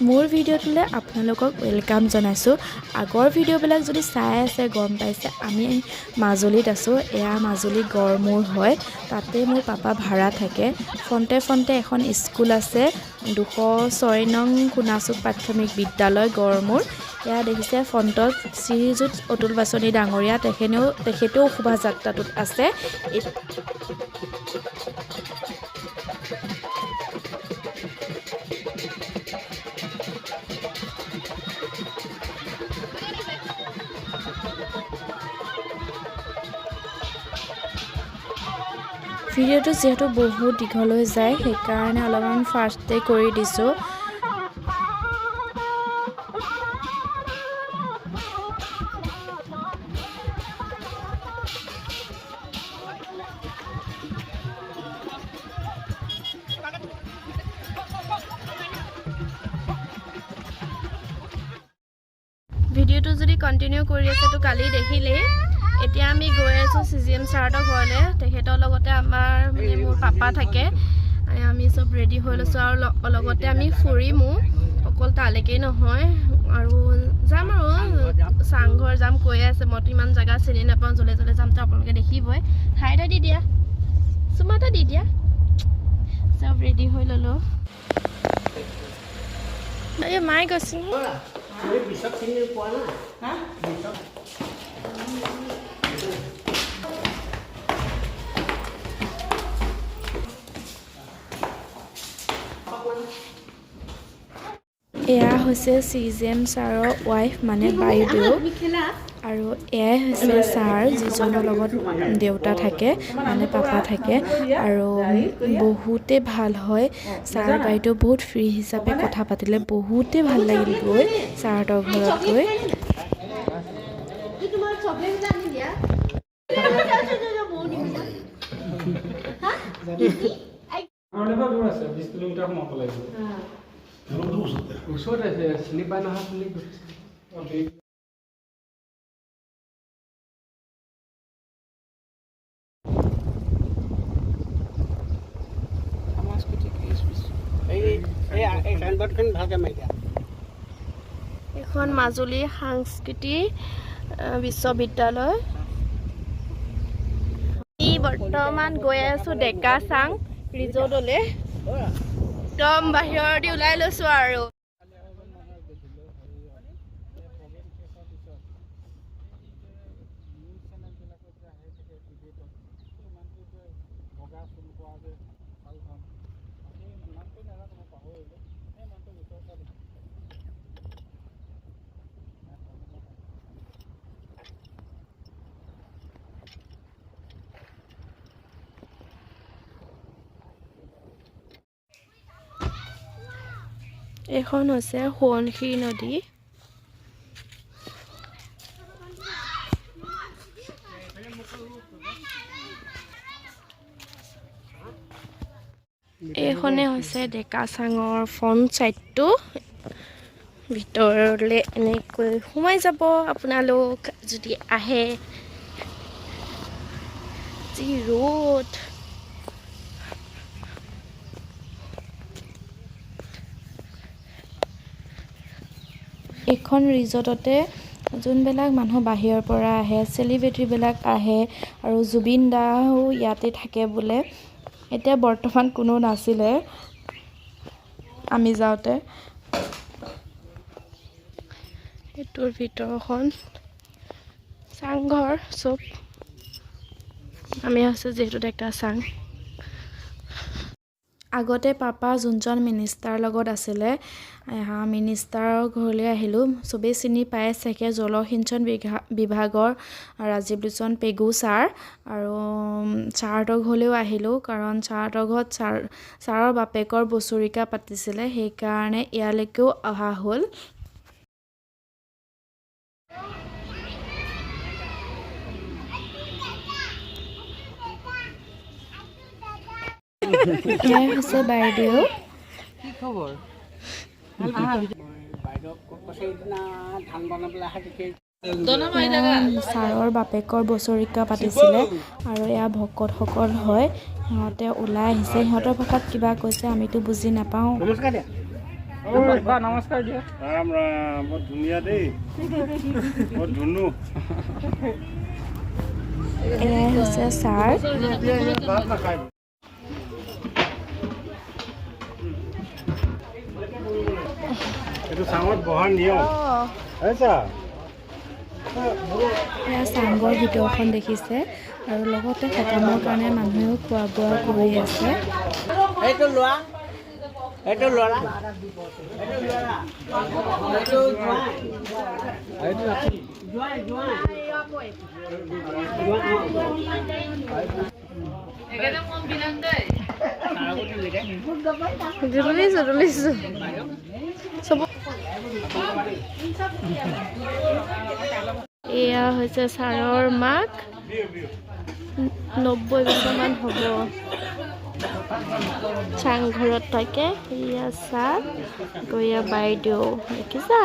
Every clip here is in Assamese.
মোৰ ভিডিঅ'টোলৈ আপোনালোকক ওয়েলকাম জনাইছোঁ। আগৰ ভিডিঅ'বিলাক যদি চাই আছে গম পাইছে আমি মাজুলীত আছোঁ। এয়া মাজুলী গড়মূৰ হয়, তাতে মোৰ পাপা ভাড়া থাকে। ফ্ৰণ্টে এখন স্কুল আছে, 206 নং সোণাচুক প্ৰাথমিক বিদ্যালয় গড়মূৰ। এয়া দেখিছে ফ্ৰণ্টত শ্ৰীযুত অতুল পাচনি ডাঙৰীয়া, তেখেতেও শোভাযাত্ৰাটোত আছে। ভিডিঅ'টো যিহেতু বহুত দীঘল হৈ যায় সেইকাৰণে অলপমান ফাৰ্ষ্টে কৰি দিছোঁ। ভিডিঅ'টো যদি কণ্টিনিউ কৰি আছে তো কালি দেখিলেই। এতিয়া আমি গৈ আছোঁ CJM ছাৰহঁতৰ ঘৰলৈ। তেখেতৰ লগতে মোৰ পাপা থাকে। আমি চব ৰেডি হৈ লৈছোঁ আৰু লগতে আমি ফুৰিমো, অকল তালৈকেই নহয় আৰু যাম আৰু চাংঘৰ যাম কৈ আছে। মইতো ইমান জেগা চিনি নাপাওঁ, জলে যাম তো আপোনালোকে দেখিবই। হাই এটা দি দিয়া, চুমা এটা দি দিয়া। চব ৰেডি হৈ ল'লোঁ। এই মায়ে গৈছে এয়া হৈছে CJM ছাৰৰ ৱাইফ মানে বাইদেউ, আৰু এয়াই হৈছে ছাৰ যিজনৰ লগত দেউতা থাকে মানে পাপা থাকে। আৰু বহুতে ভাল হয় ছাৰ বাইদেউ, বহুত ফ্ৰী হিচাপে কথা পাতিলে, বহুতে ভাল লাগিল গৈ ছাৰহঁতৰ ঘৰত গৈ। এখন মাজুলী সাংস্কৃতিক বিশ্ববিদ্যালয়। বৰ্তমান গৈ আছোঁ ডেকাচাং ৰিজৰ্টলৈ। একদম বাহিৰৰ দি ওলাই লৈছোঁ আৰু এখন হৈছে সোৱণশিৰি নদী। এইখনে হৈছে ডেকাচাঙৰ ফ্ৰণ্ট চাইডটো। ভিতৰলৈ এনেকৈ সোমাই যাব আপোনালোক যদি আহে। যি ৰ'দ, এইখন ৰিজৰ্টতে যোনবিলাক মানুহ বাহিৰৰ পৰা আহে, চেলিব্ৰিটিবিলাক আহে, আৰু জুবিন দাও ইয়াতে থাকে বোলে। এতিয়া বৰ্তমান কোনো নাছিলে আমি যাওঁতে। এইটোৰ ভিতৰখন চাংঘৰ চব। আমি আছোঁ যিহেতু ডেকাচাং। আগতে পাপা যোনজন মিনিষ্টাৰ লগত আছিলে, মিনিষ্টাৰৰ ঘৰলৈ আহিলোঁ। চবেই চিনি পাই চাগে, জলসিঞ্চন বিভাগৰ ৰাজীৱ লোচন পেগু ছাৰ। আৰু ছাৰহঁতৰ ঘৰলৈও আহিলোঁ, কাৰণ ছাৰহঁতৰ ঘৰত ছাৰৰ বাপেকৰ বছৰিকা পাতিছিলে, সেইকাৰণে ইয়ালৈকেও অহা হ'ল। এয়াই হৈছে বাইদেউ। কি খবৰ? ছাৰৰ বাপেকৰ বছৰিকা পাতিছিলে আৰু এয়া ভকতসকল হয়, সিহঁতে ওলাই আহিছে। সিহঁতৰ ভাষাত কিবা কৈছে, আমিতো বুজি নাপাওঁ। বা নমস্কাৰ দিয়া ৰাম ৰাম বৰ ধুনীয়া দেই বৰ ধুনু এয়াই হৈছে ছাৰ এইটো চাঙত বহাৰ নিয়ম আচ্ছা এয়া চাংঘৰ ভিতৰখন দেখিছে আৰু লগতে সকামৰ কাৰণে মানুহেও খোৱা বোৱা কৰি আছে এয়া হৈছে ছাৰৰ মাক 90 বছৰমান হ'ব চাংঘৰত থাকে এয়া ছাৰ গয়া বাইদেউ দেখিছা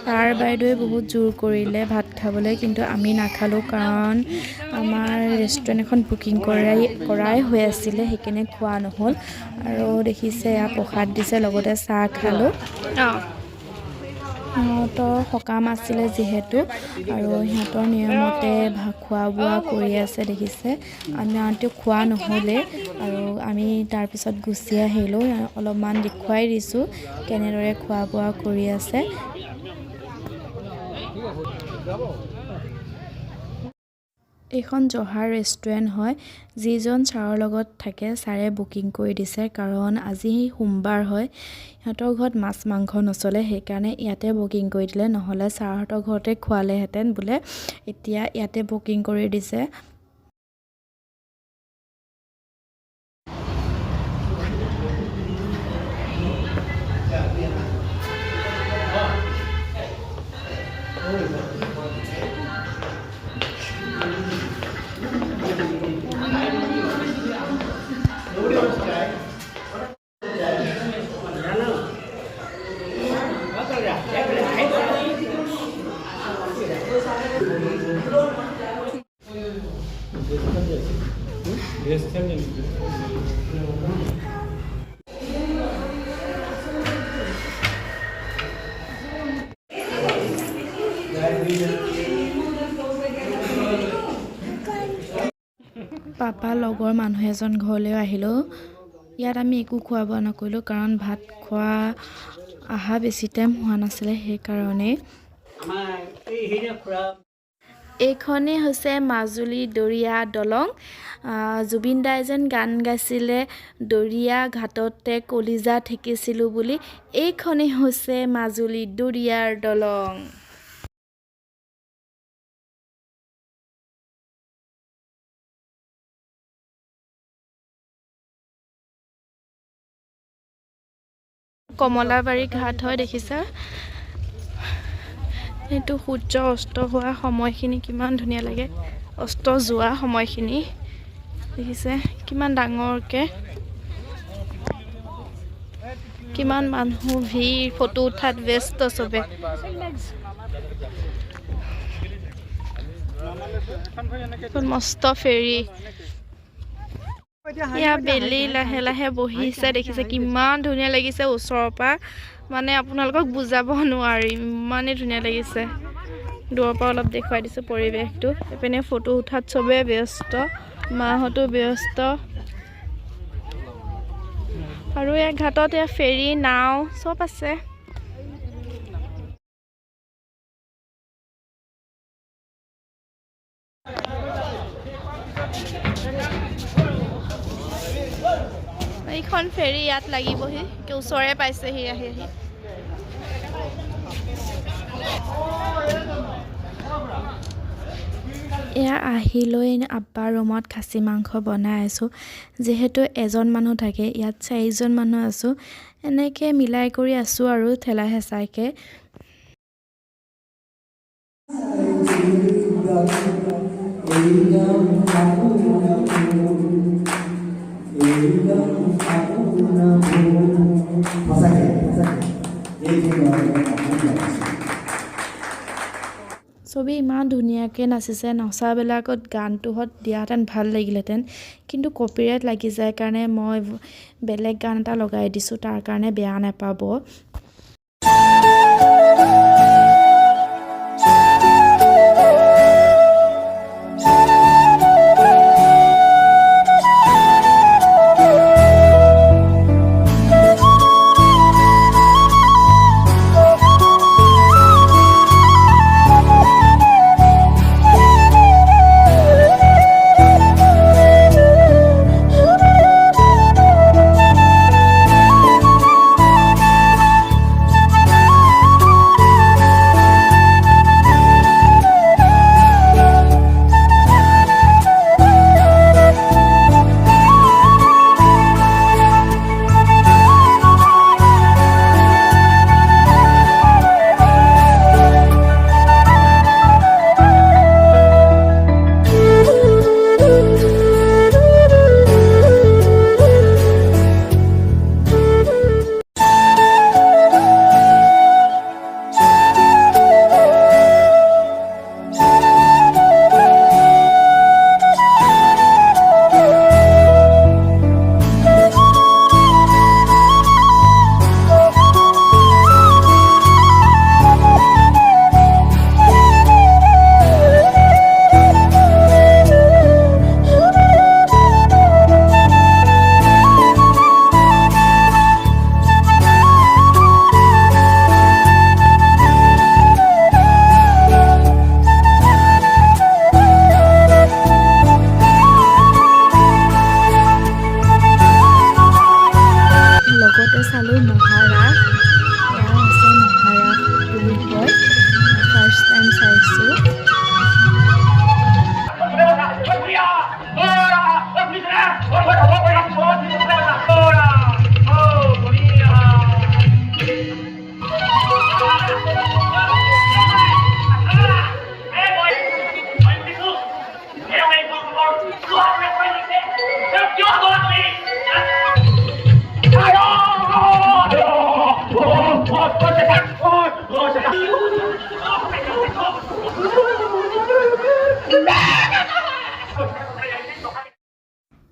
ছাৰ বাইদেৱে বহুত জোৰ কৰিলে ভাত খাবলৈ কিন্তু আমি নাখালোঁ কাৰণ আমাৰ ৰেষ্টুৰেণ্ট এখন বুকিং কৰাই হৈ আছিলে সেইকাৰণে খোৱা নহ'ল আৰু দেখিছে এয়া প্ৰসাদ দিছে লগতে চাহ খালোঁ সিহঁতৰ সকাম আছিলে যিহেতু আৰু সিহঁতৰ নিয়মতে খোৱা বোৱা কৰি আছে দেখিছে আমি খোৱা নহ'লে আৰু আমি তাৰপিছত গুচি আহিলোঁ অলপমান দেখুৱাই দিছোঁ কেনেদৰে খোৱা বোৱা কৰি আছে এইখন জহাৰ ৰেষ্টুৰেণ্ট হয় যিজন ছাৰৰ লগত থাকে ছাৰে বুকিং কৰি দিছে কাৰণ আজি সোমবাৰ হয় সিহঁতৰ ঘৰত মাছ মাংস নচলে সেইকাৰণে ইয়াতে বুকিং কৰি দিলে নহ'লে ছাৰহঁতৰ ঘৰতে খোৱালেহেঁতেন বোলে এতিয়া ইয়াতে বুকিং কৰি দিছে পাপা লগৰ মানুহ এজন ঘৰলৈ আহিলোঁ ইয়াত আমি একো খোৱা বোৱা নকৰিলোঁ কাৰণ ভাত খোৱা আহা বেছি টাইম হোৱা নাছিলে সেইকাৰণে এইখনেই হৈছে মাজুলী দৰিয়া দলং জুবিন দাই যেন গান গাইছিলে দৰিয়া ঘাটতে কলিজা ঠেকিছিলোঁ বুলি এইখনেই হৈছে মাজুলী দৰিয়াৰ দলং কমলাবাৰী ঘাট হয় দেখিছা এইটো সূৰ্য অস্ত হোৱা সময়খিনি কিমান ধুনীয়া লাগে অস্ত যোৱা সময়খিনি দেখিছে কিমান ডাঙৰকে কিমান মানুহ ভিৰ ফটো উঠাত ব্যস্ত চবে মস্ত ফেৰী ইয়া বেলি লাহে লাহে বহিছে দেখিছে কিমান ধুনীয়া লাগিছে ওচৰৰ পৰা মানে আপোনালোকক বুজাব নোৱাৰি ইমানেই ধুনীয়া লাগিছে দূৰৰ পৰা অলপ দেখুৱাই দিছোঁ পৰিৱেশটো এপিনে ফটো উঠাত চবে ব্যস্ত মাহঁতো ব্যস্ত আৰু এই ঘাটত এয়া ফেৰী নাও চব আছে এইখন ফেৰী ইয়াত লাগিবহি ওচৰে পাইছেহি আহি এয়া আহিলৈ আব্বা ৰুমত খাচী মাংস বনাই আছোঁ যিহেতু এজন মানুহ থাকে ইয়াত 4জন মানুহ আছোঁ এনেকৈ মিলাই কৰি আছোঁ আৰু ঠেলা হেঁচাইকৈ চবেই ইমান ধুনীয়াকৈ নাচিছে নচাবিলাকত গানটোহঁত দিয়াহেঁতেন ভাল লাগিলেহেঁতেন কিন্তু কপিৰাইট লাগি যায় কাৰণে মই বেলেগ গান এটা লগাই দিছোঁ তাৰ কাৰণে বেয়া নাপাব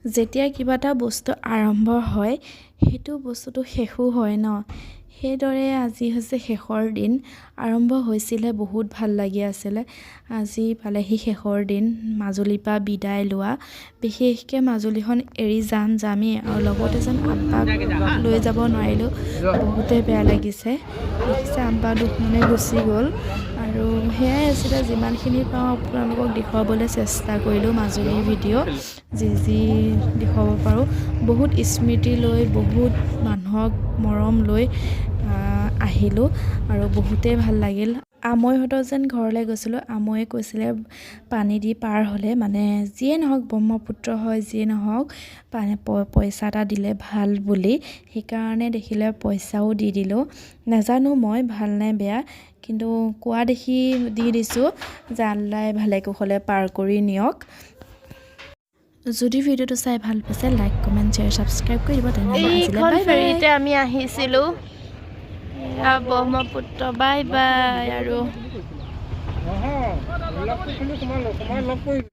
যেতিয়া কিবা এটা বস্তু আৰম্ভ হয় সেইটো বস্তুটো শেষো হয় ন সেইদৰে আজি হৈছে শেষৰ দিন আৰম্ভ হৈছিলে বহুত ভাল লাগি আছিলে আজি পালেহি শেষৰ দিন মাজুলীৰ পৰা বিদায় লোৱা বিশেষকৈ মাজুলীখন এৰি যামেই আৰু লগতে যেন আব্বাক লৈ যাব নোৱাৰিলোঁ বহুতেই বেয়া লাগিছে দেখিছে আব্বা দুখমনে গুচি গ'ল আৰু সেয়াই আছিলে যিমানখিনি পাওঁ আপোনালোকক দেখুৱাবলৈ চেষ্টা কৰিলোঁ মাজুলীৰ ভিডিঅ' যি দেখুৱাব পাৰোঁ বহুত স্মৃতি লৈ বহুত মানুহক মৰম লৈ আহিলোঁ আৰু বহুতেই ভাল লাগিল আমৈহঁতৰ যেন ঘৰলৈ গৈছিলোঁ আমৈয়ে কৈছিলে পানী দি পাৰ হ'লে মানে যিয়ে নহওক ব্ৰহ্মপুত্ৰ হয় যিয়ে নহওক পইচা এটা দিলে ভাল বুলি সেইকাৰণে দেখিলে পইচাও দি দিলোঁ নাজানো মই ভাল নে বেয়া কিন্তু কোৱা দেখি দি দিছোঁ যে আল্লাই ভালে কুশলে পাৰ কৰি নিয়ক যদি ভিডিঅ'টো চাই ভাল পাইছে লাইক কমেণ্ট শ্বেয়াৰ ছাবস্ক্ৰাইব কৰি দিব তেনেহ'লে আজিলৈ বাই ফেৰীতে আমি আহিছিলোঁ ব্ৰহ্মপুত্ৰ বাই বাই আৰু